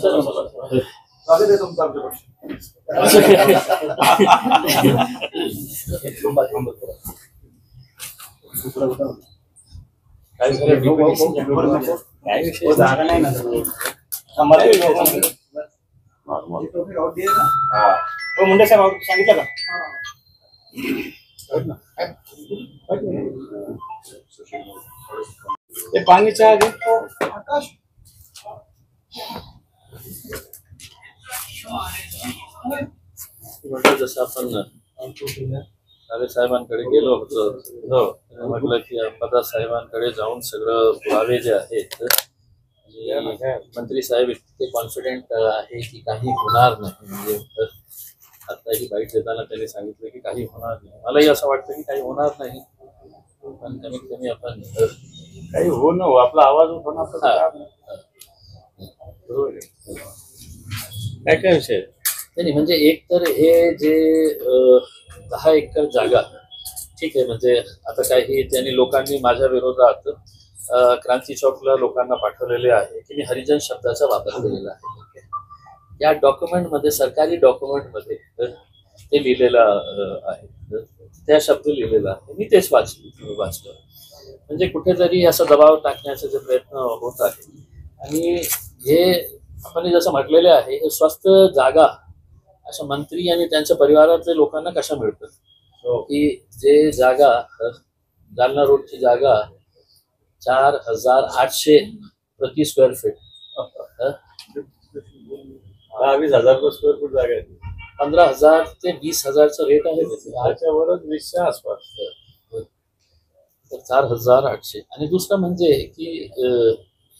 स्वागत आहे तुमचं आमच्या पक्षी. जागा नाही ना मुंडे साहेब सांगितलं का? ते पाणीच्या आकाश जसं आपण सारे साहेबांकडे गेलो होतो म्हटलं की अंबादास साहेबांकडे जाऊन सगळं पुरावे जे आहेत मंत्री साहेब इतके कॉन्फिडेंट आहे की काही होणार नाही. म्हणजे आता ही बाईट देताना त्यांनी सांगितलं की काही होणार नाही. मलाही असं वाटतं की काही होणार नाही, पण कमीत कमी आपण काही हो न हो आपला आवाज होणार. काय काय विषय नाही. म्हणजे एक तर हे जे 10 एकर जागा ठीक आहे, म्हणजे आता काही त्यांनी लोकांनी माझ्या विरोधात क्रांती चौकला लोकांना पाठवलेले आहे की मी हरिजन शब्दाचा वापर केलेला आहे. या डॉक्युमेंटमध्ये सरकारी डॉक्युमेंटमध्ये ते लिहिलेलं आहे, त्या शब्द लिहिलेला आहे. मी तेच वाचलं. म्हणजे कुठेतरी असा दबाव टाकण्याचा जे प्रयत्न होत आहे. आणि हे आपण जसं म्हटलेले आहे हे स्वस्त जागा अशा मंत्री आणि त्यांच्या परिवारातल्या लोकांना कशा मिळतं की जे जागा जालना रोडची जागा 4,800 प्रति स्क्वेअर फीट 20,000 स्क्वेअर फूट जागा आहे. 15,000 ते 20,000चा रेट आहे त्याच्यावरच 20च्या आसपास. 4,800. आणि दुसरं म्हणजे की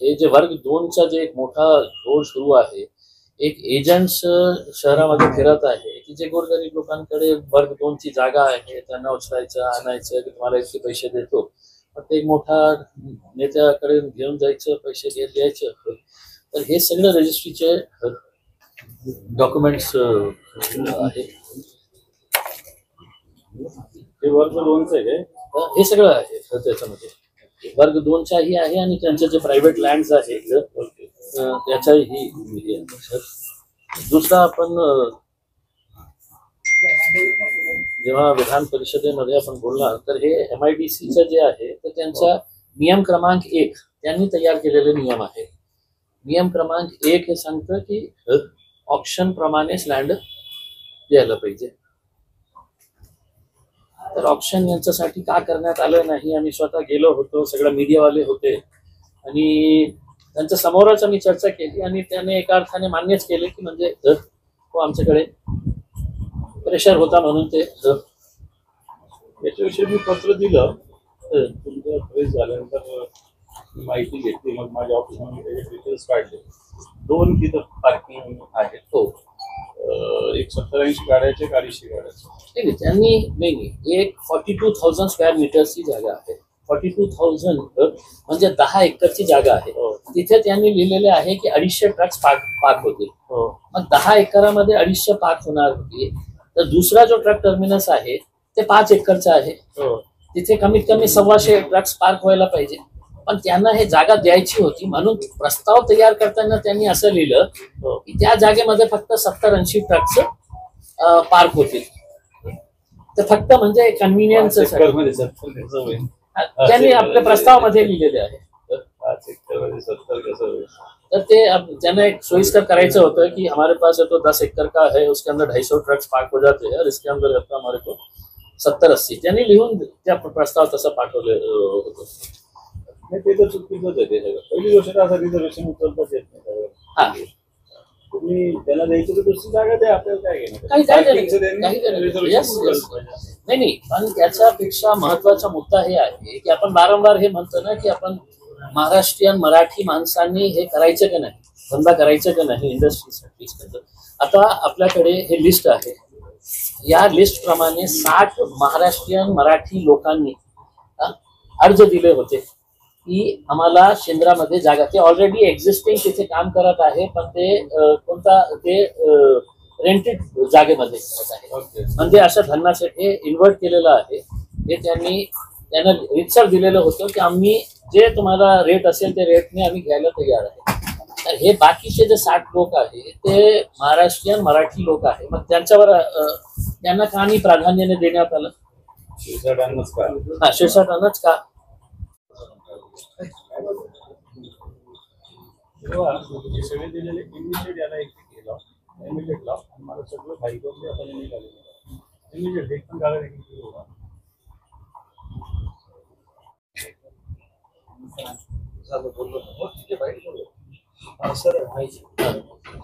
हे जे वर्ग 2चा जे एक मोठा रोड सुरू आहे, एक एजंट्स शहरामध्ये फिरत आहे की जे गोरगरीब लोकांकडे वर्ग 2ची जागा आहे त्यांना उचलायचं आणायचं की तुम्हाला इतके पैसे देतो, पण ते मोठा नेत्याकडे घेऊन जायचं पैसे द्यायचं. तर हे सगळं रजिस्ट्रीचे डॉक्युमेंट्स आहे. हे वर्ग 2चं आहे हे सगळं आहे त्याच्यामध्ये. वर्ग 2चाही आहे आणि त्यांचे जे प्रायव्हेट लँड्स आहेत त्याच्याही. दुसरा आपण जेव्हा विधान परिषदेमध्ये आपण बोलणार तर हे MIDCचं जे आहे तर त्यांचा नियम क्रमांक 1 त्यांनी तयार केलेले नियम आहे. नियम क्रमांक 1 हे सांगतं की ऑप्शन प्रमाणेच लँड द्यायला पाहिजे. तर ऑप्शन यांच्यासाठी का करण्यात आलं नाही. आम्ही स्वतः गेलो होतो, सगळं मीडियावाले होते आणि त्यांच्या समोरच आम्ही चर्चा केली आणि त्याने एका अर्थाने मान्यच केले की म्हणजे तो आमच्याकडे प्रेशर होता म्हणून ते. याच्याविषयी मी पत्र दिलं. तुमचं प्रेस झाल्यानंतर माहिती घेतली, मग माझ्या ऑफिसमध्ये त्याचे डिटेल्स काढले. 2 तिथं पार्किंग आहेत. हो, एक 70-80 गाड्याचे 250 गाड्याचे. त्यांनी नाही एक 42,000 स्क्वेअर मीटरची जागा आहे. 42,000 म्हणजे 10 एकरची जागा आहे. तिथे त्यांनी लिहिलेले आहे की 250 ट्रक्स पार्क होतील. मग 10 एकरामध्ये 250 पार्क होणार होती. तर दुसरा जो ट्रक टर्मिनस आहे ते 5 एकरचा आहे. तिथे कमीत कमी 1,200 ट्रक्स पार्क व्हायला पाहिजे. पण त्यांना हे जागा द्यायची होती म्हणून प्रस्ताव तयार करताना त्यांनी असं लिहिलं की त्या जागेमध्ये फक्त 70-80 ट्रक्स पार्क होतील. तर फक्त म्हणजे कन्व्हिनियन्स त्यांनी आपल्या प्रस्तावामध्ये लिहिलेले आहे. 5 एकरमध्ये 70 कसं होईल. तर ते त्यांना एक सोयीस्कर करायचं होतं कि हमारे पास है तो 10 एकड़ का है, उसके अंदर 250 ट्रक्स पार्क हो जाते हैं और इसके अंदर हमारे को 70-80 त्यांनी लिहून त्या प्रस्ताव तसा पाठवले होतो. ते तर चुकीचंच आहे. ते सगळं पहिली गोष्ट असं रिझर्वेशन उचलताच येत नाही. हा, तुम्ही त्याला द्यायचं तर दुसरी जागा द्या, आपल्याला काय घेणार. नाही, पण त्याच्यापेक्षा महत्वाचा मुद्दा हे आहे की आपण वारंवार हे म्हणतो ना की आपण महाराष्ट्रीयन मराठी माणसांनी हे करायचं का नाही, धंदा करायचं का नाही इंडस्ट्रीसाठी. आता आपल्याकडे हे लिस्ट आहे. या लिस्ट प्रमाणे 60 महाराष्ट्रीयन मराठी लोकांनी अर्ज दिले होते की आम्हाला शेंद्रामध्ये जागा. ते ऑलरेडी एक्झिस्टिंग तिथे काम करत आहे, पण ते रेंटेड जागेमध्ये आहे. म्हणजे अशा धन्नासाठी हे इन्व्हर्ट केलेलं आहे. हे त्यांना रितसर दिलेलं होतं की आम्ही जे तुम्हाला रेट असेल ते रेटने आम्ही घ्यायला तयार आहे. हे बाकीचे जे 60 लोक आहे ते महाराष्ट्रीयन मराठी लोक आहे, मग त्यांच्यावर त्यांना का नाही प्राधान्याने देण्यात आलं? शिरसाटांनाच का? हा, शिरसाटांनाच का? तेव्हा हे सगळे दिलेले इमिजिएट याला एक केलं, इमिजिएट लाव आणि मला सगळं काही करून आता निघाले इमिजिएट एक पण कागद एक होता बोललो ना ठीक आहे byte sir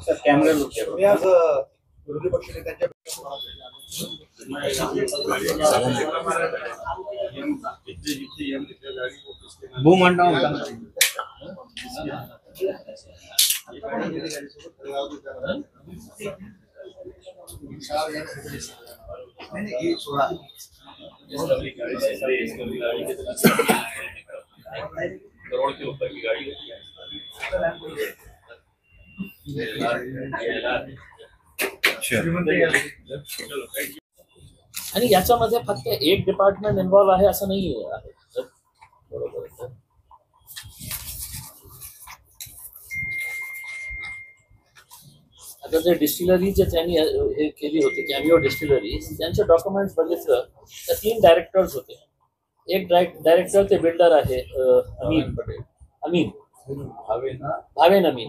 sir camera look मी आज विरोधी पक्ष नेत्यांच्या बूम म्हणता करोड़ के ऊपर की गाड़ी आणि याच्यामध्ये फक्त एक डिपार्टमेंट इन्व्हॉल्व आहे असं नाही आहे. बरोबर आहे. आता जे डिस्टिलरी जे त्यांनी हे केली होती कॅमिओ डिस्टिलरी, त्यांचे डॉक्युमेंट्स बघितलं तर 3 डायरेक्टर्स होते. एक डायरेक्टर ते बिल्डर आहे अमीन भावेन अमीन.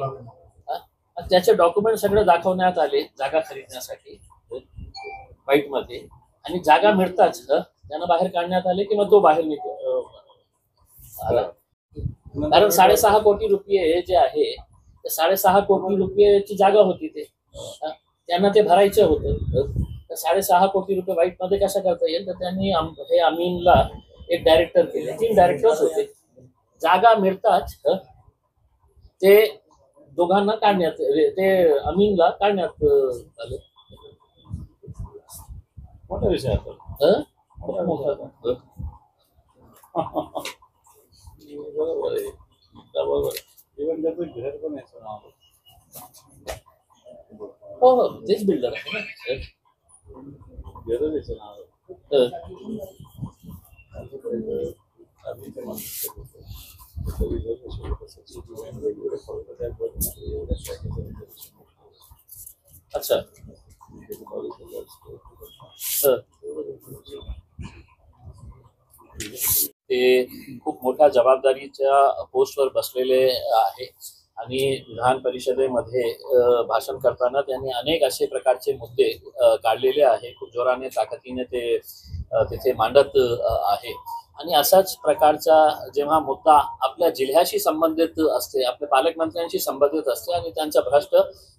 त्याचे डॉक्युमेंट सगळे दाखवण्यात आले जागा खरीदण्यासाठी वाईटमध्ये, आणि जागा मिळताच त्यांना बाहेर काढण्यात आले किंवा तो बाहेर आला. कारण 6.5 कोटी रुपये जे आहे ते 6.5 कोटी रुपयेची जागा होती, ते त्यांना ते भरायचं होतं. तर 6.5 कोटी रुपये वाईटमध्ये कसं करता येईल? तर त्यांनी हे अमीनला एक डायरेक्टर केले. 3 डायरेक्टर्स होते. जागा मिळताच ते दोघांना काढण्यात, ते अमीनला काढण्यात आले. मोठा विषय आता बरोबर आहे, बरोबर. इव्हन त्याचं घर पण आहे नाव. हो हो, तेच बिल्डर आहे ना. घर त्याचं नाव अच्छा. ते खूप मोठ्या जबाबदारीच्या पोस्टवर बसलेले आहे आणि विधान परिषदेमध्ये भाषण करताना त्यांनी अनेक असे प्रकारचे मुद्दे काढलेले आहे. खूप जोराने ताकदीने ते तिथे मांडत आहे. आणि अशाच प्रकारचा जेव्हा मुद्दा आपल्या जिल्ह्याशी संबंधित असते, आपल्या पालकमंत्र्यांशी संबंधित असते आणि त्यांच्या भ्रष्ट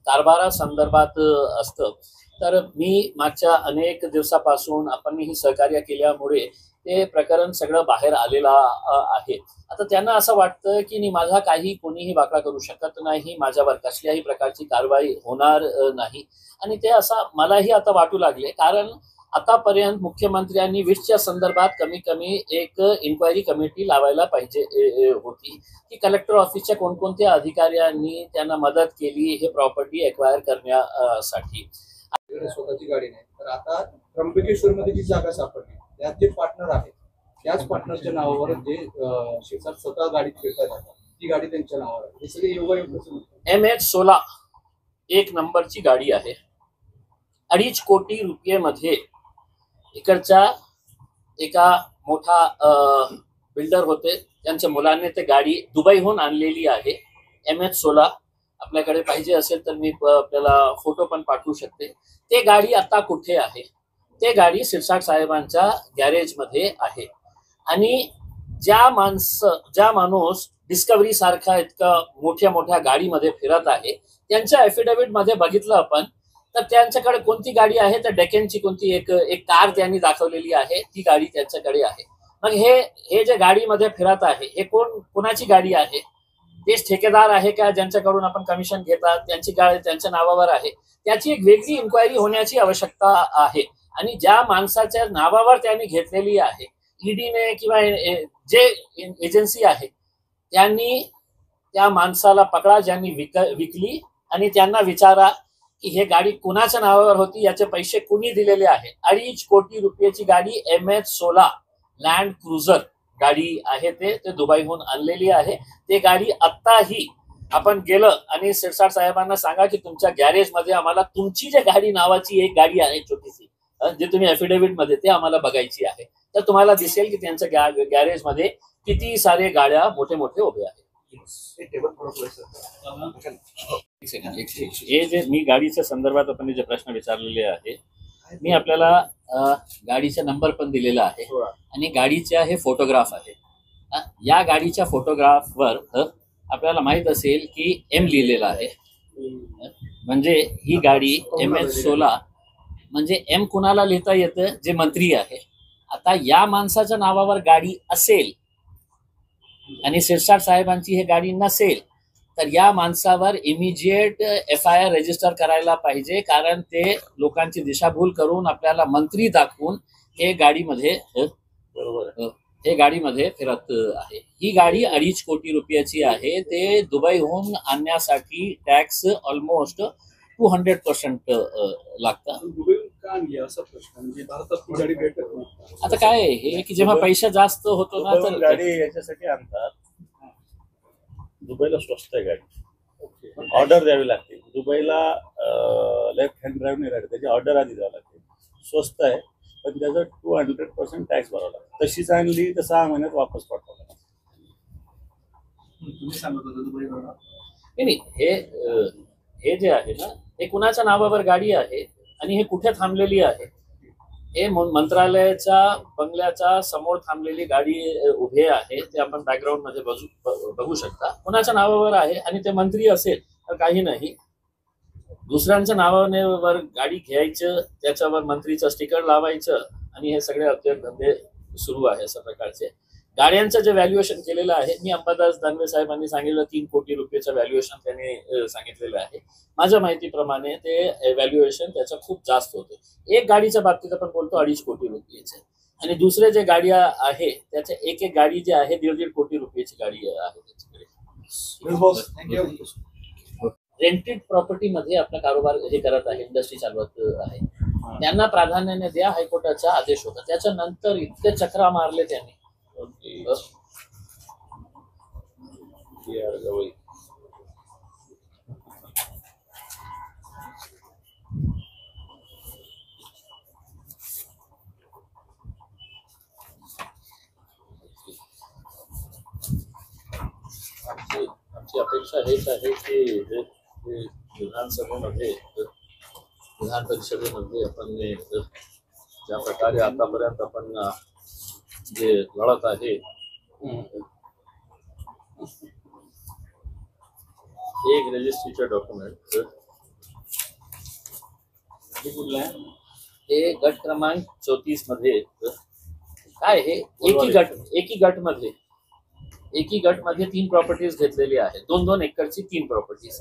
कारभारासंदर्भात असतं, तर मी मागच्या अनेक दिवसापासून आपण ही सहकार्य केल्यामुळे ते प्रकरण सगळं बाहेर आलेलं आहे. आता त्यांना असं वाटतं की माझा काही कोणीही वाकडा करू शकत नाही, माझ्यावर कसल्याही प्रकारची कारवाई होणार नाही. आणि ते असं मलाही आता वाटू लागले, कारण आतापर्यंत मुख्यमंत्र्यांनी विषच्या संदर्भात कमी एक इन्क्वायरी कमिटी लावायला पाहिजे होती की कलेक्टर ऑफिसच्या कोणकोणत्या अधिकाऱ्यांनी त्यांना मदत केली हे प्रॉपर्टी एक्वायर करण्यासाठी. स्वतःची गाडी नाही, तर आता त्र्यंबकेश्वरमध्ये जी जागा सापडली त्यात जे पार्टनर आहेत त्याच पार्टनरच्या नावावर जे शेतात स्वतः गाडीत फिरतात ती गाडी त्यांच्या नावावर आहे. हे सगळे योगायोग. MH16 1 नंबरची गाडी आहे. 2.5 कोटी रुपयेमध्ये इकडच्या एका मोठा बिल्डर होते, त्यांच्या मुलांनी ते गाडी दुबईहून आणलेली आहे. MH16 आपल्याकडे पाहिजे असेल तर मी आपल्याला फोटो पण पाठवू शकते. ते गाडी आता कुठे आहे? ते गाडी शिरसाट साहेबांच्या गॅरेजमध्ये आहे. आणि ज्या माणूस डिस्कवरी सारखा इतका मोठ्या गाडीमध्ये फिरत आहे, त्यांच्या ॲफिडेव्हिट मध्ये बघितलं आपण तर त्यांच्याकडे कोणती गाडी आहे तर डेक्कनची कोणती एक कार त्यांनी दाखवलेली आहे, ती गाडी त्यांच्याकडे आहे. मग हे जे गाडीमध्ये फिरत आहे हे कोणाची गाडी आहे? तेच ठेकेदार आहे का ज्यांच्याकडून आपण कमिशन घेतात, त्यांची गाडी त्यांच्या नावावर आहे? त्याची एक वेगळी इन्क्वायरी होण्याची आवश्यकता आहे. आणि ज्या माणसाच्या नावावर त्यांनी घेतलेली आहे, ईडीने किंवा जे एजन्सी आहे त्यांनी त्या माणसाला पकडा ज्यांनी विकली आणि त्यांना विचारा की हे गाडी कुणाच्या नावावर होती, याचे पैसे कुणी दिलेले आहे. 2.5 कोटी रुपयाची गाडी MH16 लँड क्रुझर गाडी आहे. ते दुबईहून आणलेली आहे. ते गाडी आत्ताही आपण गेलं आणि शिरसाट साहेबांना सांगा की तुमच्या गॅरेजमध्ये आम्हाला तुमची जे गाडी नावाची एक गाडी आहे छोटीशी, जे तुम्ही अफिडेव्हिट मध्ये ते आम्हाला बघायची आहे, तर तुम्हाला दिसेल की त्यांच्या गॅरेजमध्ये किती सारे गाड्या मोठे मोठे उभे आहेत. हे जे मी गाडीच्या संदर्भात आपण जे प्रश्न विचारलेले आहे, मी आपल्याला गाडीचा नंबर पण दिलेला आहे आणि गाडीचे हे फोटोग्राफ आहे. या गाडीच्या फोटोग्राफवर आपल्याला माहित असेल की एम लिहिलेला आहे, म्हणजे ही गाडी MS-16, म्हणजे एम कुणाला लिहिता येतं, जे मंत्री आहे. आता या माणसाच्या नावावर गाडी असेल आणि शिरसाट साहेबांची ही गाडी नसेल तर या माणसावर इमिजिएट FIR रजिस्टर करायला पाहिजे, कारण ते लोकांची दिशाभूल करून आपल्याला मंत्री दाखवून हे गाडीमध्ये फिरत आहे. ही गाडी 2.5 कोटी रुपयाची आहे. ते दुबईहून आणण्यासाठी टॅक्स ऑलमोस्ट 200% लागतं. आता काय हे की जेव्हा पैसा जास्त होतो ना तर गाडी याच्यासाठी आणतात. दुबईला स्वस्त आहे गाडी, ऑर्डर द्यावी लागते. दुबईला लेफ्ट हँड ड्राईव्ह नाही राहते, त्याची ऑर्डर आधी द्यावी लागते. स्वस्त आहे पण त्याचा 200% टॅक्स भरावा लागतो. तशीच आणली तर 6 महिन्यात वापस पाठवावं लागतं. तुम्ही सांगत होता दुबईवर नाही, हे जे आहे ना, हे कुणाच्या नावावर गाडी आहे आणि हे कुठे थांबलेली आहे, हे मंत्रालयाच्या बंगल्याच्या समोर थांबलेली गाडी उभे आहे. ते आपण बॅकग्राऊंड मध्ये बघू शकता. कुणाच्या नावावर आहे आणि ते मंत्री असेल तर काही नाही, दुसऱ्यांच्या नावावर गाडी घ्यायचं, त्याच्यावर मंत्रीचं स्टिकर लावायचं आणि हे सगळे धंदे सुरू आहे अशा प्रकारचे. गाड्यांचं जे व्हॅल्युएशन केलेलं आहे, मी अंबादास दानवे साहेबांनी सांगितलं 3 कोटी रुपयाचं व्हॅल्युएशन त्यांनी सांगितलेलं आहे. माझ्या माहितीप्रमाणे ते व्हॅल्युएशन त्याचं खूप जास्त होतं. एक गाडीच्या बाबतीत आपण बोलतो 2.5 कोटी रुपयाचे, आणि दुसरे जे गाडी आहे त्याच्या एक गाडी जी आहे 1.5 कोटी रुपयाची गाडी आहे त्याच्याकडे. रेंटेड प्रॉपर्टीमध्ये आपला कारोबार हे करत आहे, इंडस्ट्री चालवत आहे, त्यांना प्राधान्याने द्या, हायकोर्टाचा आदेश होता. त्याच्यानंतर इतके चक्रा मारले त्यांनी. आमची अपेक्षा हेच आहे की विधानसभेमध्ये, विधान परिषदेमध्ये आपण ज्या प्रकारे आतापर्यंत आपण जे लढत आहे, एक रजिस्ट्रीचे डॉक्युमेंट हे गट क्रमांक 34 मध्ये काय हे एकी गटमध्ये 3 प्रॉपर्टीज घेतलेली आहे. 2-2 एकरची 3 प्रॉपर्टीज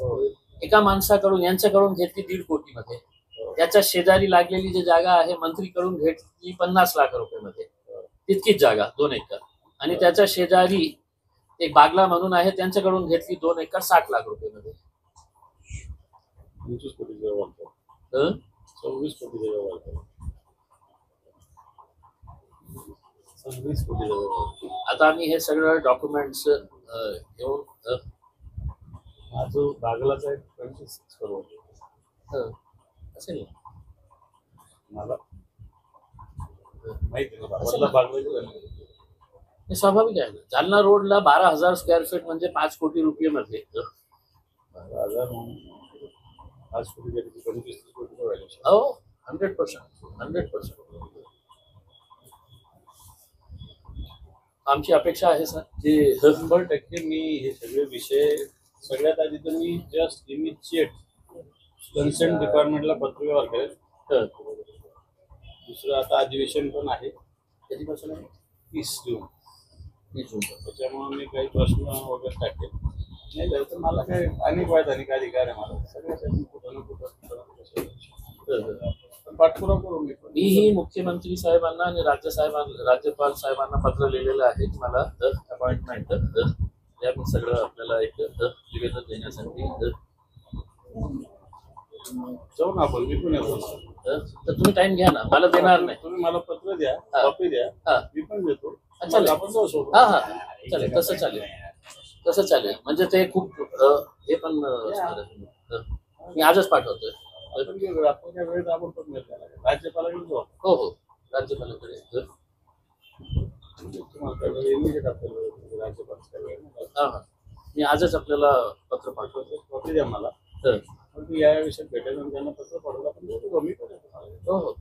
एका माणसाकडून, यांच्याकडून घेतली 1.5 कोटी मध्ये. त्याच्या शेजारी लागलेली जी जागा आहे मंत्रीकडून घेतली 50 लाख रुपये मध्ये, तितकीच जागा 2 एकर. आणि त्याच्या शेजारी एक बागला म्हणून आहे, त्यांच्याकडून घेतली 2 एकर 60 लाख रुपये मध्ये. 26 कोटी व्यवहार. 26 कोटी व्यवहार. आता आम्ही हे सगळं डॉक्युमेंट्स घेऊन जो बागलाचा एक 26 करोड असेल मला माहिती नाही. हे स्वाभाविक आहे. जालना रोडला 12,000 स्क्वेअर फीट म्हणजे 5 कोटी रुपये मध्ये. 5 कोटी 25 कोटी. हो, 100%. आमची अपेक्षा आहे सर की 100% मी हे सगळे विषय सगळ्यात आधी तर मी जस्ट इमिजिएट कन्सेंट डिपार्टमेंटला पत्रव्यवहार करेल. दुसरं आता अधिवेशन पण आहे, कधीपासून आहे? 30 जून. त्याच्यामुळे मी काही प्रश्न वगैरे टाकेल. नाही झालं तर मला काय अनेक वैधानिक अधिकार आहे, मला सगळ्यासाठी कुठं ना कुठं पाठपुरावा करून मीही मुख्यमंत्री साहेबांना आणि राज्यपाल साहेबांना पत्र लिहिलेलं आहे की मला अपॉइंटमेंट या सगळं आपल्याला एक निवेदन देण्यासाठी जाऊ ना आपण. मी पण येतो तर तुम्ही टाइम घ्या ना, मला देणार नाही. तुम्ही मला पत्र द्या, कॉपी द्या, मी पण देतो. चालेल. आपण जाऊ सोबत. हा चालेल, तसं चालेल. कसं चालेल म्हणजे ते खूप हे पण मी आजच पाठवतोय. रात्रीच्या वेळेत आपण पण राज्यपालाकडे जाऊ. हो हो राज्यपालाकडे. हा हा मी आजच आपल्याला पत्र पाठवतो. द्या मला या विषयात भेटायचं आणि त्यांना पत्र पाठवलं आपण मी हो हो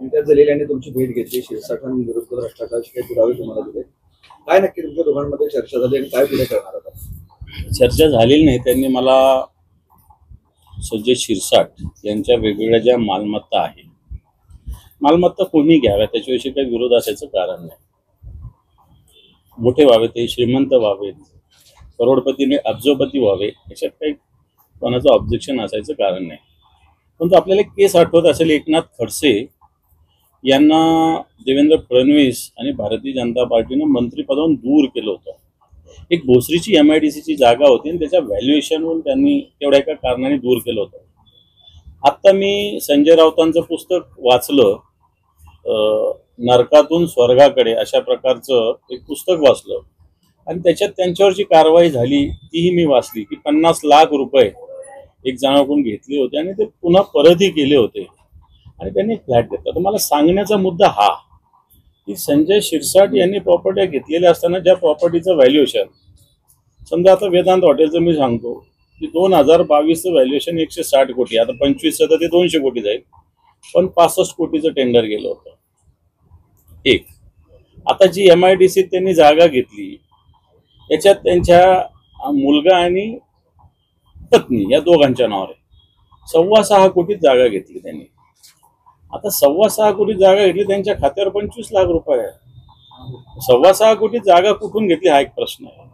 इम्तियाज जलील यांनी तुमची भेट घेतली, शिरसाठांविरुद्ध भ्रष्टाचाराचे काही पुरावे तुम्हाला दिले, काय नक्की तुमच्या दोघांमध्ये चर्चा झाली आणि काय पुढे करणार आता? चर्चा झालेली नाही. त्यांनी मला संजय शिरसाट यांच्या वेगवेगळ्या ज्या मालमत्ता आहेत, मालमत्ता कोणी घ्याव्या त्याच्याविषयी काही विरोध असायचं कारण नाही. मोठे व्हावेत, ते श्रीमंत व्हावेत, करोडपतीने अब्जोपती व्हावे, याच्यात काही कोणाचं ऑब्जेक्शन असायचं कारण नाही. परंतु आपल्याला केस आठवत असेल, एकनाथ खडसे यांना देवेंद्र फडणवीस आणि भारतीय जनता पार्टीनं मंत्रिपदावरून दूर केलं होतं. एक भोसरीची MIDCची जागा होती आणि त्याच्या व्हॅल्युएशनवरून त्यांनी तेवढ्या एका कारणाने दूर केलं होतं. आत्ता मी संजय राऊतांचं पुस्तक वाचलं, नरकातून स्वर्गाकडे अशा प्रकारचं एक पुस्तक वाचलं आणि त्याच्यात त्यांच्यावरची कारवाई झाली तीही मी वाचली की 50 लाख रुपये एक जणांकडून घेतले होते आणि ते पुन्हा परतही केले होते आणि त्यांनी फ्लॅट घेतला. तर मला सांगण्याचा मुद्दा हा की संजय शिरसाट यांनी प्रॉपर्ट्या घेतलेल्या असताना ज्या प्रॉपर्टीचं व्हॅल्युएशन, समजा आता वेदांत हॉटेलचं मी सांगतो की 2022चं व्हॅल्युएशन 160 कोटी, आता 25चं तर ते 200 कोटी जाईल, पण 65 कोटीचं टेंडर गेलं होतं. एक आता जी MIDC त्यांनी जागा घेतली याच्यात त्यांच्या मुलगा आणि पत्नी या दोघांच्या नावावर 6.25 कोटीत जागा घेतली त्यांनी. आता 6.25 कोटीत जागा घेतली, त्यांच्या खात्यावर 25 लाख रुपये आहे. 6.25 कोटीत जागा कुठून घेतली हा एक प्रश्न आहे.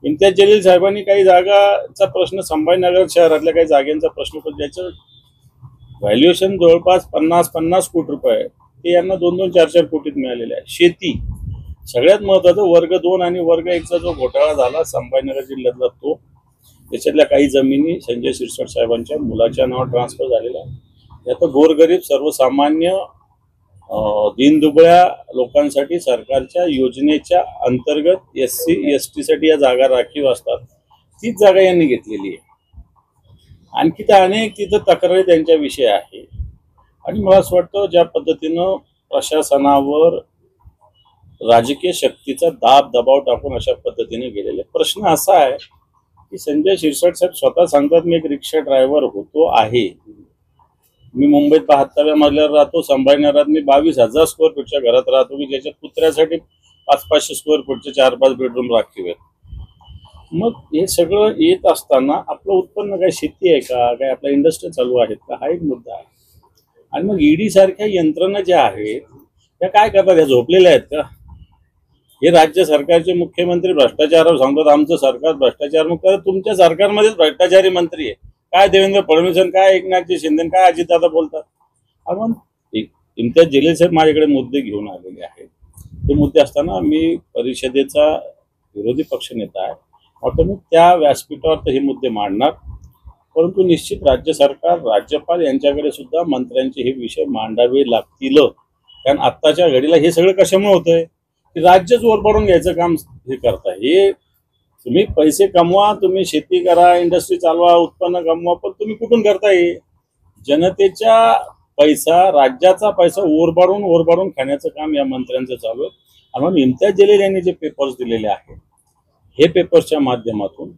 इम्तियाज जलील साहेबांनी काही जागाचा प्रश्न, संभाजीनगर शहरातल्या काही जागेचा प्रश्न, पण ज्याचं व्हॅल्युएशन जवळपास 50 कोटी रुपये आहे, ते यांना 2-2, 4-4 कोटीत मिळालेले आहे. शेती सगळ्यात महत्वाचं, वर्ग 2 आणि वर्ग 1चा जो घोटाळा झाला संभाजीनगर जिल्ह्यातला, तो त्याच्यातल्या काही जमिनी संजय शिरसाट साहेबांच्या मुलाच्या नावावर ट्रान्सफर झालेल्या आहे. यात गोरगरीब सर्वसामान्य दीनदुबळ्या लोकांसाठी सरकारच्या योजनेच्या अंतर्गत SC ST साठी या जागा राखीव असतात, तीच जागा यांनी घेतलेली आहे. आणखी तर अनेक तिथं तक्रारी त्यांच्याविषयी आहे आणि मला असं वाटतं ज्या पद्धतीनं प्रशासनावर राजकीय शक्तीचा दाब दबाव टाकून अशा पद्धतीने गेलेले. प्रश्न असा आहे की संजय शिरसाट साहेब स्वतः सांगतात मी एक रिक्षा ड्रायव्हर होतो आहे, मी मुंबईत 72व्या मजल्यावर राहतो, संभाजीनगरात मी 22,000 स्क्वेअर फीटच्या घरात राहतो की ज्याच्यात कुत्र्यासाठी 500-500 स्क्वेअर फीटचे 4-5 बेडरूम राखीव आहेत. मग हे सगळं येत असताना आपलं उत्पन्न काय शेती आहे का, काय आपल्या इंडस्ट्री चालू आहेत का, हा एक मुद्दा आहे. आणि मग ED सारख्या यंत्रणा ज्या आहेत त्या काय करतात, त्या झोपलेल्या आहेत का? हे राज्य सरकारचे मुख्यमंत्री भ्रष्टाचारावर सांगतात आमचं सरकार भ्रष्टाचार मुक्त, तुमच्या सरकारमध्येच भ्रष्टाचारी मंत्री आहे. काय देवेंद्र फडणवीस, काय एकनाथजी शिंदे, काय अजितदादा बोलतात. आपण इम्तियाज जलील साहेब माझ्याकडे मुद्दे घेऊन आलेले आहेत. ते मुद्दे असताना मी परिषदेचा विरोधी पक्षनेता आहे, आता मी त्या व्यासपीठावर तर हे मुद्दे मांडणार, परंतु निश्चित राज्य सरकार, राज्यपाल यांच्याकडे सुद्धा मंत्र्यांचे हे विषय मांडावे लागतील. कारण आत्ताच्या घडीला हे सगळं कशामुळे होतंय की राज्य जोर पडून घ्यायचं काम हे करताय. हे तुम्ही पैसे कमवा, तुम्ही शेती करा, इंडस्ट्री चालवा, उत्पन्न कमवा, पण तुम्ही कुठून करताय? जनतेच्या पैसा, राज्याचा पैसा ओरबाडून खाण्याचं काम या मंत्र्यांचं चालू आहे. म्हणून इम्तियाज जलील यांनी जे पेपर्स दिलेले आहेत, हे पेपर्सच्या माध्यमातून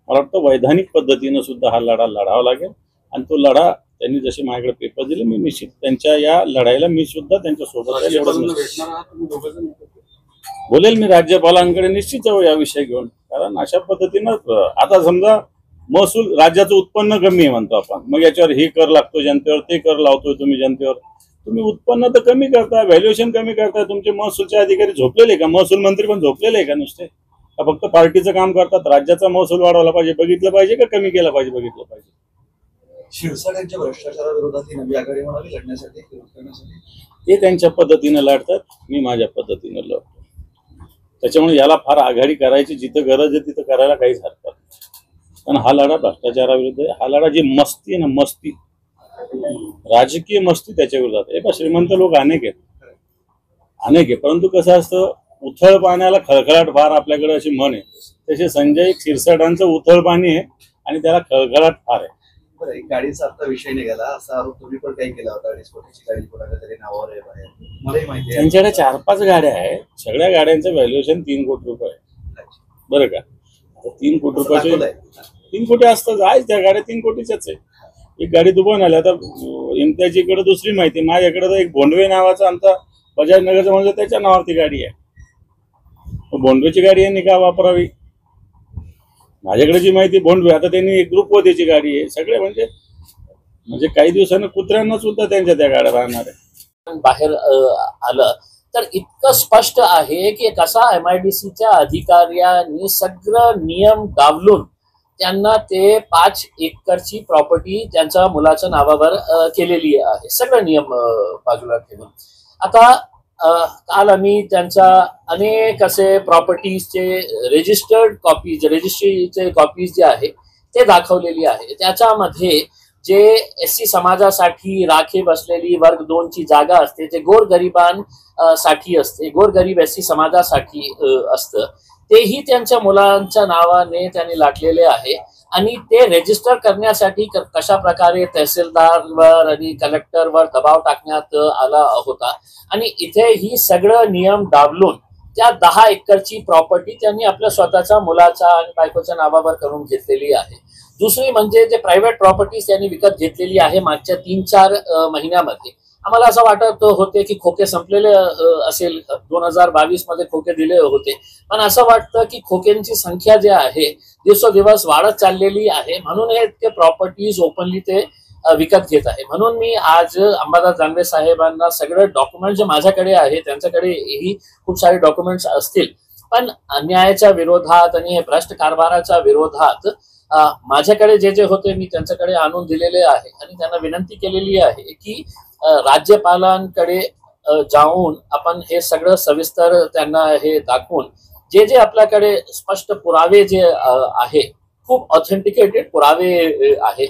मला वाटतं वैधानिक पद्धतीनं सुद्धा हा लढा लढावा लागेल. आणि तो लढा त्यांनी जसे माझ्याकडे पेपर दिले, मी निश्चित त्यांच्या या लढाईला मी सुद्धा त्यांच्यासोबत बोलेल. मी राज्यपालांकडे निश्चित जाऊ या विषय घेऊन. कारण अशा पद्धतीनं आता समजा महसूल, राज्याचं उत्पन्न कमी आहे म्हणतो आपण, मग याच्यावर हे कर लागतो जनतेवर, ते कर लावतोय तुम्ही जनतेवर. तुम्ही उत्पन्न तर कमी करताय, व्हॅल्युएशन कमी करताय. तुमचे महसूलचे अधिकारी झोपलेले का? महसूल मंत्री पण झोपलेले आहे का नुसते? का फक्त पार्टीचं काम करतात? राज्याचा महसूल वाढवला पाहिजे, बघितलं पाहिजे का कमी केला पाहिजे, बघितलं पाहिजे. शिरसाट यांच्या भ्रष्टाचाराविरोधात ही नवी आघाडी म्हणाली लढण्यासाठी, ते त्यांच्या पद्धतीने लढतात, मी माझ्या पद्धतीने लढतो. त्याच्यामुळे याला फार आघाडी करायची जिथं गरज आहे तिथं करायला काहीच हरकत नाही. कारण हा लढा भ्रष्टाचाराविरुद्ध आहे. हा लढा जी मस्ती आहे ना, मस्ती, राजकीय मस्ती त्याच्या विरोधात आहे. श्रीमंत लोक अनेक आहेत, अनेक आहे, परंतु कसं असतं, उथळ पाण्याला खळखळाट फार आपल्याकडे अशी म्हण आहे. तसे संजय क्षीरसागरांचं उथळ पाणी आहे आणि त्याला खळखळाट फार आहे. बरं, एक गाडीचा आता विषय निघाला, असा आरोप तुम्ही पण काही केला होता, डिस्कोटेची गाडी कोणाच्या तरी नावावर आहे बाहेर, मलाही माहिती आहे. त्यांच्याकडे 4-5 गाड्या आहेत, सगळ्या गाड्यांचं व्हॅल्युएशन 3 कोटी रुपये आहे. बरं का, 3 कोटी रुपयाचे 3 कोटी असतं, आहे त्या गाड्या 3 कोटीच्याच आहे. एक गाडी दुबईहून आली. आता इम्तियाजीकडे दुसरी माहिती, माझ्याकडे तर एक भोंडवे नावाचा आमचा बजाज नगरचा म्हणजे त्याच्या नावावरती गाडी आहे. भोंडवेची गाडी यांनी का वापरावी? माझ्याकडे जी माहिती भोंडवे, आता त्यांनी एक ग्रुपवतीची गाडी आहे. सगळे म्हणजे काही दिवसानं कुत्र्यांना सुद्धा त्यांच्या त्या गाड्या राहणार आहे. बाहेर आलं तर इतकं स्पष्ट आहे की कसा MIDCच्या अधिकाऱ्यांनी सगळं नियम डावलून त्यांना ते 5 एकरची प्रॉपर्टी त्यांच्या मुलाच्या नावावर केलेली आहे. सगळं नियम बाजूला ठेवून आता काल आम्ही त्यांच्या अनेक असे प्रॉपर्टीजचे रजिस्टर्ड कॉपीज, रजिस्ट्रीचे कॉपीज जे आहे ते दाखवलेली आहे. त्याच्यामध्ये जे SC समाजासाठी राखीव असलेली वर्ग 2 ची जागा असते, जे गोरगरिबांसाठी असते, गोरगरीब SC समाजासाठी असतं, तेही त्यांच्या मुलांच्या नावाने त्यांनी लाटलेले आहे. आणि ते रजिस्टर करण्यासाठी कशा प्रकारे तहसीलदारवर आणि कलेक्टरवर दबाव टाकण्यात आला होता. आणि इथे ही सगळं नियम डावलून त्या 10 एकरची प्रॉपर्टी त्यांनी आपल्या स्वतःच्या मुलाच्या आणि बायकोच्या नावावर करून घेतलेली आहे. दुसरी म्हणजे जे प्रायव्हेट प्रॉपर्टीज त्यांनी विकत घेतलेली आहे मागच्या 3-4 महिन्यामध्ये. आम्हाला असं वाटत होते की खोके संपलेले असेल, 2022 मध्ये खोके दिले होते, पण असं वाटतं की खोक्यांची संख्या जी आहे दिवसोदिवस वाढत चाललेली आहे, म्हणून हे इतके प्रॉपर्टीज ओपनली ते विकत घेत आहे. म्हणून मी आज अंबादास दानवे साहेबांना सगळे डॉक्युमेंट जे माझ्याकडे आहे, त्यांच्याकडेही खूप सारे डॉक्युमेंट्स असतील, पण अन्यायाच्या विरोधात आणि हे भ्रष्ट कारभाराच्या विरोधात माझ्याकडे जे जे होते मी त्यांच्याकडे आणून दिलेले आहे. आणि त्यांना विनंती केलेली आहे की राज्यपालांकडे जाऊन आपण हे सगळं सविस्तर त्यांना हे दाखवून जे जे आपल्याकडे स्पष्ट पुरावे जे आहे, खूप ऑथेंटिकेटेड पुरावे आहे,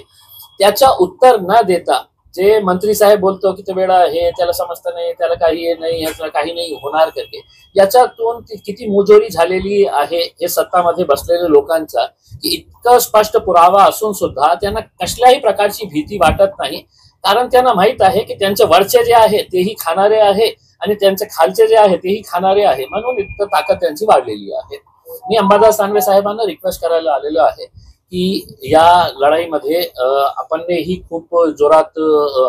त्याच्या उत्तर न देता जे मंत्री साहेब बोलतो की ते वेळा हे त्याला समजतं नाही, त्याला काही नाही, ह्याला काही नाही होणार करते, याच्यातून किती मुजोरी झालेली आहे हे सत्तामध्ये बसलेल्या लोकांचा, की इतकं स्पष्ट पुरावा असून सुद्धा त्यांना कसल्याही प्रकारची भीती वाटत नाही. कारण त्यांना माहित आहे की त्यांचे वरचे जे आहे तेही खाणारे आहे आणि त्यांचे खालचे जे आहे तेही खाणारे आहे, म्हणून इतकं ताकद त्यांची वाढलेली आहे. मी अंबादास दानवे साहेबांना रिक्वेस्ट करायला आलेलो आहे की या लढाईमध्ये आपणही खूप जोरात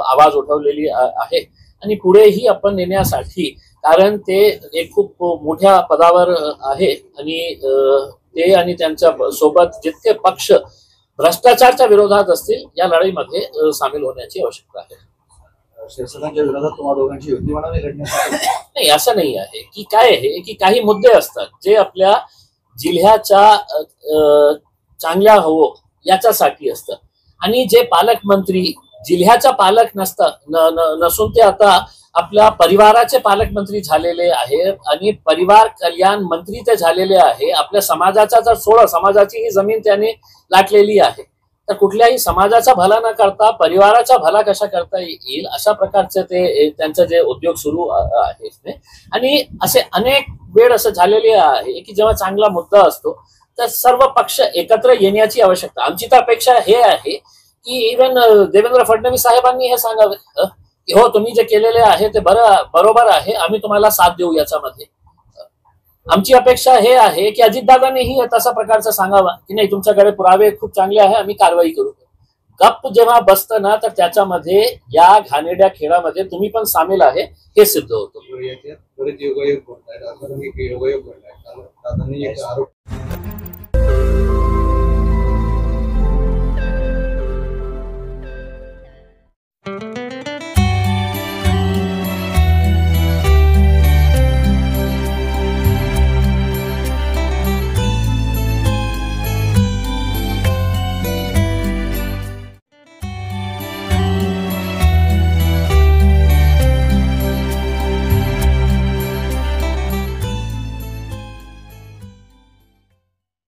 आवाज उठवलेली आहे आणि पुढेही आपण नेण्यासाठी, कारण ते एक खूप मोठ्या पदावर आहे आणि ते आणि त्यांच्या सोबत जितके पक्ष भ्रष्टाचारच्या विरोधात असतील या लढाईमध्ये सामील होण्याची आवश्यकता आहे. शिवसेनेच्या विरोधात तुम्हा दोघांची युती म्हणावी लढण्यासाठी? नाही, असं नाही आहे. की काय आहे की काही मुद्दे असतात जे आपल्या जिल्ह्याच्या चांगल्या हवं याच्यासाठी असतं, आणि जे पालकमंत्री जिल्ह्याचा पालक नसून ते आता आपल्या परिवाराचे पालकमंत्री झालेले आहे आणि परिवार कल्याण मंत्री ते झालेले आहे. आपल्या समाजाचा जर सोडा, समाजाची ही जमीन त्याने लाटलेली आहे, तर कुठल्याही समाजाचा भला न करता परिवाराचा भला कशा करता येईल अशा प्रकारचे ते त्यांचं जे उद्योग सुरू आहे. आणि असे अनेक वेळ असं झालेले आहे की जेव्हा चांगला मुद्दा असतो तर सर्व पक्ष एकत्र येण्याची आवश्यकता. आमची तर अपेक्षा हे आहे की इव्हन देवेंद्र फडणवीस साहेबांनी हे सांगावे की हो, तुम्ही जे केलेले आहे ते बरोबर आहे, आम्ही तुम्हाला साथ देऊ याच्यामध्ये. आमची अपेक्षा हे आहे की अजितदादांनीही तसा प्रकारचं सांगावा की नाही, तुमच्याकडे पुरावे खूप चांगले आहे, आम्ही कारवाई करू. गप्प जेव्हा बसतं ना तर त्याच्यामध्ये या घाणेरड्या खेळामध्ये तुम्ही पण सामील आहे हे सिद्ध होतं. योगायोग बोलतायत, योगायोग बोलतायत, आरोप